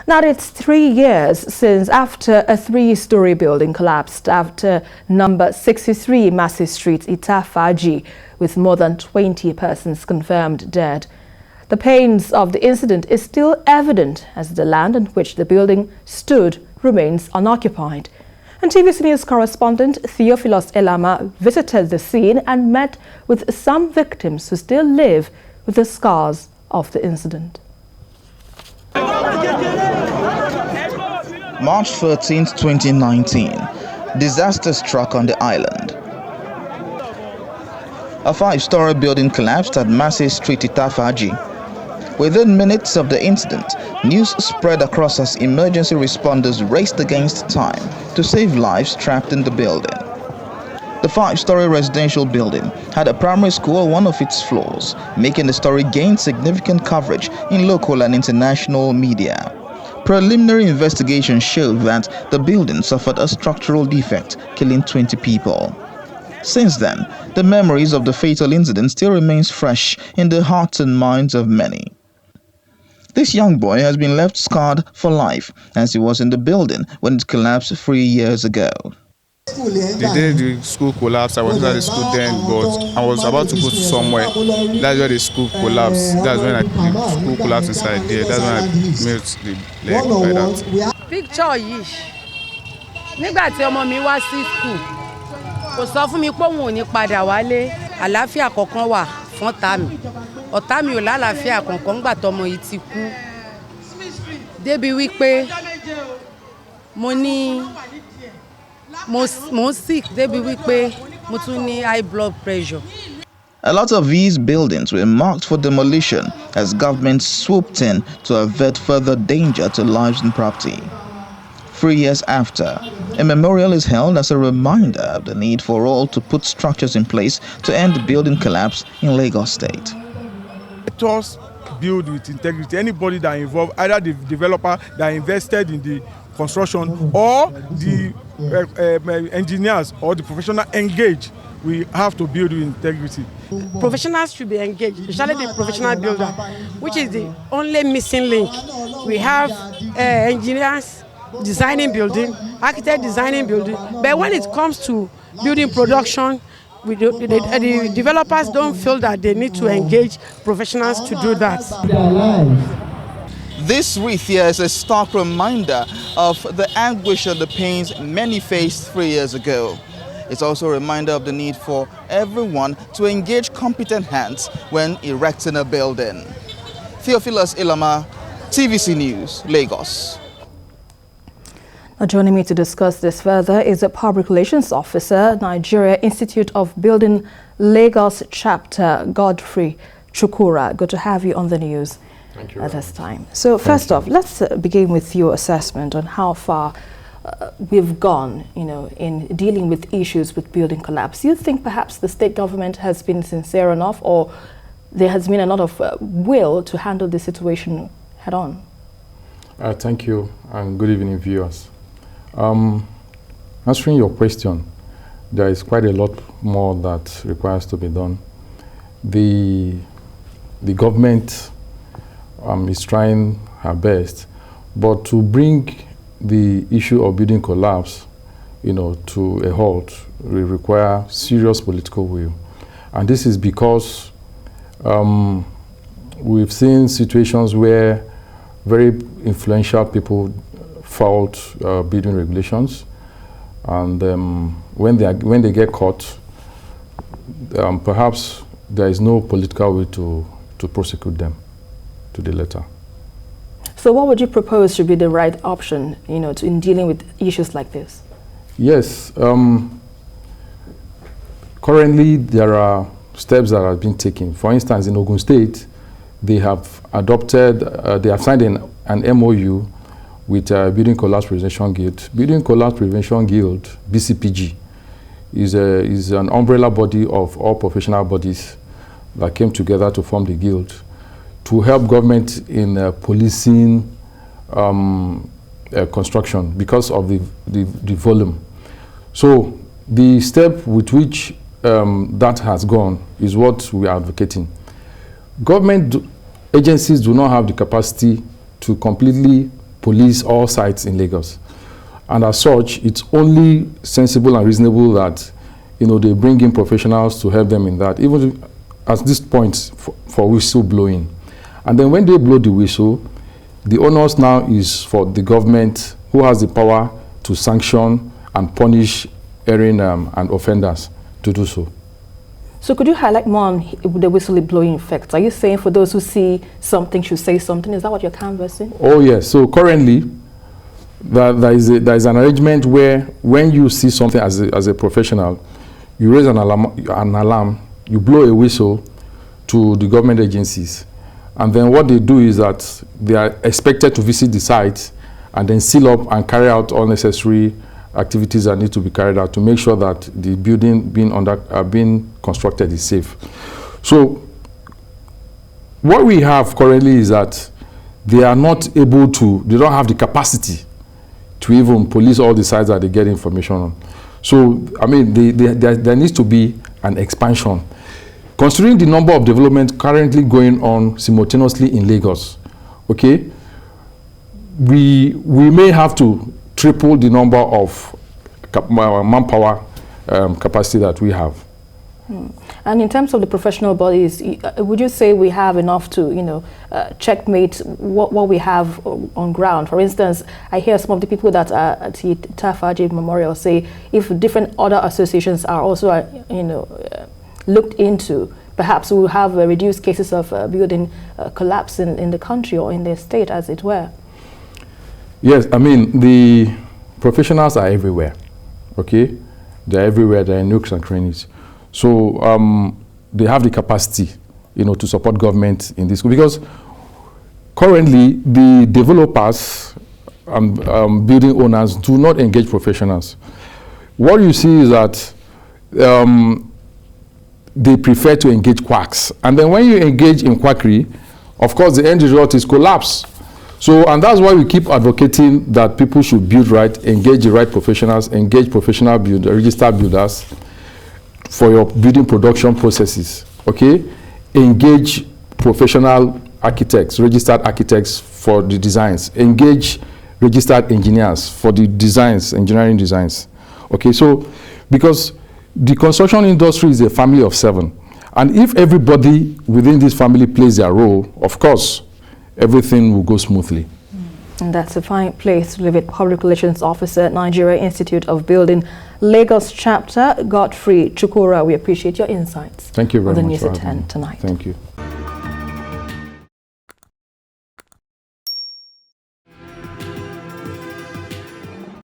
Now it's 3 years since after a three-story building collapsed after number 63 Massey Street, Ita Faaji, with more than 20 persons confirmed dead. The pains of the incident is still evident as the land on which the building stood remains unoccupied. And TVC News correspondent Theophilus Elamah visited the scene and met with some victims who still live with the scars of the incident. March 13, 2019, disaster struck on the island. A 5-story building collapsed at Massey Street, Ita Faaji. Within minutes of the incident, news spread across as emergency responders raced against time to save lives trapped in the building. The 5-story residential building had a primary school on one of its floors, making the story gain significant coverage in local and international media. Preliminary investigation showed that the building suffered a structural defect, killing 20 people. Since then, the memories of the fatal incident still remains fresh in the hearts and minds of many. This young boy has been left scarred for life, as he was in the building when it collapsed 3 years ago. The day the school collapsed, I was at the school then, but I was about to go to somewhere. That's where the school collapsed. That's when the school collapsed inside there. That's when I made the leg like that. Picture yìí, nígbà tí ọmọ mi wá sí school, kò sọ fún mi pé òun ò ní padà wálé. Àlàáfíà kankan wà fún ọ̀tá mi. Ọ̀tá mi ò lálàáfíà kankan nígbà tọ́mọ yìí ti kú. Débi wípé mo sick, débi wípé mo tún ní high blood pressure. A lot of these buildings were marked for demolition as government swooped in to avert further danger to lives and property. 3 years after, a memorial is held as a reminder of the need for all to put structures in place to end the building collapse in Lagos State. Let us build with integrity. Anybody that involved, either the developer that invested in the construction or the engineers or the professional engaged, we have to build with integrity. Professionals should be engaged, especially the professional builder, which is the only missing link. We have engineers designing building, architect designing building, but when it comes to building production, the developers don't feel that they need to engage professionals to do that. This wreath here is a stark reminder of the anguish and the pains many faced 3 years ago. It's also a reminder of the need for everyone to engage competent hands when erecting a building. Theophilus Elamah, TVC News, Lagos. Now joining me to discuss this further is a Public Relations Officer, Nigeria Institute of Building Lagos Chapter, Godfrey Chukura. Good to have you on the news at this time. So first off, let's begin with your assessment on how far we've gone, in dealing with issues with building collapse. Do you think perhaps the state government has been sincere enough, or there has been a lot of will to handle the situation head on? Thank you, and good evening, viewers. Answering your question, there is quite a lot more that requires to be done. The government is trying her best, but to bring the issue of building collapse, to a halt will require serious political will. And this is because we've seen situations where very influential people fouled building regulations, and when they get caught, perhaps there is no political way to prosecute them to the letter. So what would you propose should be the right option, in dealing with issues like this? Yes. Currently, there are steps that have been taken. For instance, in Ogun State, they have adopted, they have signed an MOU with Building Collapse Prevention Guild. Building Collapse Prevention Guild, BCPG, is an umbrella body of all professional bodies that came together to form the guild to help government in policing construction because of the volume. So the step with which that has gone is what we are advocating. Government agencies do not have the capacity to completely police all sites in Lagos. And as such, it's only sensible and reasonable that, you know, they bring in professionals to help them in that, even at this point for whistle blowing. And then when they blow the whistle, the onus now is for the government, who has the power to sanction and punish erring and offenders to do so. So could you highlight more on the whistleblowing effects? Are you saying for those who see something should say something? Is that what you're canvassing? Oh yes. So currently, there is an arrangement where when you see something as a professional, you raise an alarm, you blow a whistle to the government agencies. And then what they do is that they are expected to visit the site and then seal up and carry out all necessary activities that need to be carried out to make sure that the building being constructed is safe. So what we have currently is that they are not able to, they don't have the capacity to even police all the sites that they get information on. So, I mean, there needs to be an expansion. Considering the number of development currently going on simultaneously in Lagos, okay, we may have to triple the number of manpower capacity that we have. And in terms of the professional bodies, would you say we have enough to, you know, checkmate what we have on ground? For instance, I hear some of the people that are at the Ita Faaji Memorial say if different other associations are also, you know, looked into, perhaps we'll have reduced cases of building collapse in the country or in the state, as it were. Yes, I mean, the professionals are everywhere, okay? They're everywhere, they're in nooks and crannies. So they have the capacity, you know, to support government in this, because currently the developers and building owners do not engage professionals. What you see is that they prefer to engage quacks. And then when you engage in quackery, of course, the end result is collapse. So, and that's why we keep advocating that people should build right, engage the right professionals, engage professional registered builders for your building production processes, okay? Engage professional architects, registered architects for the designs. Engage registered engineers for the designs, engineering designs. Okay, so because the construction industry is a family of 7. And if everybody within this family plays their role, of course, everything will go smoothly. And that's a fine place to leave it. Public Relations Officer at Nigeria Institute of Building, Lagos Chapter, Godfrey Chukura. We appreciate your insights. Thank you very much. On the News at 10 tonight. Thank you.